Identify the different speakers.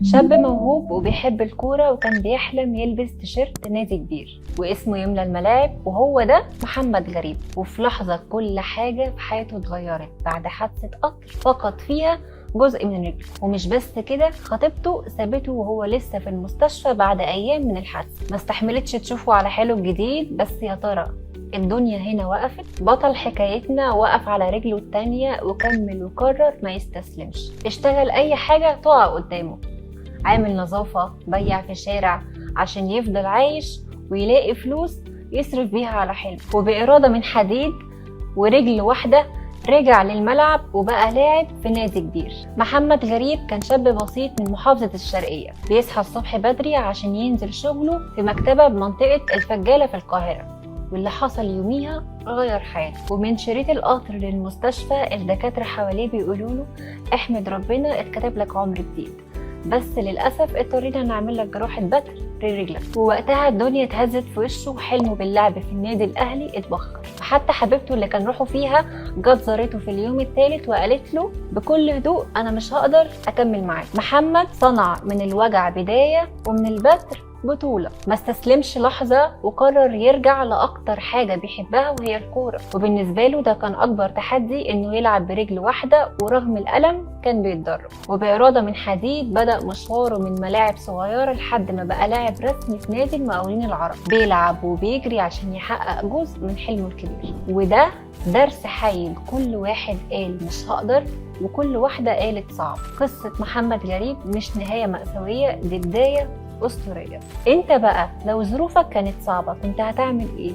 Speaker 1: شاب موهوب وبيحب الكورة، وكان بيحلم يلبس تيشيرت نادي كبير واسمه يملى الملاعب، وهو ده محمد غريب. وفي لحظة كل حاجة في حياته اتغيرت بعد حادثة قطر فقد فيها جزء من رجله. ومش بس كده، خطيبته سابته وهو لسه في المستشفى بعد أيام من الحادثة، ما استحملتش تشوفه على حاله الجديد. بس يا ترى الدنيا هنا وقفت؟ بطل حكايتنا وقف على رجله التانية وكمل وقرر ما يستسلمش. اشتغل أي حاجة تقع قدامه، عامل نظافة، بيع في شارع عشان يفضل عايش ويلاقي فلوس يصرف بيها على حلمه. وبإرادة من حديد ورجل واحدة رجع للملعب وبقى لاعب في نادي كبير. محمد غريب كان شاب بسيط من محافظة الشرقية، بيصحى الصبح بدري عشان ينزل شغله في مكتبة بمنطقة الفجالة في القاهرة. واللي حصل يوميها غير حياته. ومن شريط القطر للمستشفى الدكاترة حواليه بيقولوله احمد ربنا اتكتب لك عمر جديد، بس للأسف اضطرينا نعمل لك جراحة بتر لرجلك. ووقتها الدنيا اتهزت في وشه، وحلمه باللعب في النادي الأهلي اتبخر. وحتى حبيبته اللي كان روحه فيها جت زارته في اليوم الثالث وقالت له بكل هدوء أنا مش هقدر أكمل معاك. محمد صنع من الوجع بداية ومن البتر بطولة. ما استسلمش لحظة وقرر يرجع لأكتر حاجة بيحبها وهي الكورة. وبالنسبة له ده كان أكبر تحدي، إنه يلعب برجل واحدة ورغم الألم كان بيتدرب. وبإرادة من حديد بدأ مشواره من ملاعب صغيرة لحد ما بقى لاعب رسمي في نادي المقاولين العرب، بيلعب وبيجري عشان يحقق جزء من حلمه الكبير. وده درس حي لكل واحد قال مش هقدر وكل واحدة قالت صعب. قصة محمد غريب مش نهاية مأساوية، دي بداية أسطورية. انت بقى لو ظروفك كانت صعبة كنت هتعمل ايه؟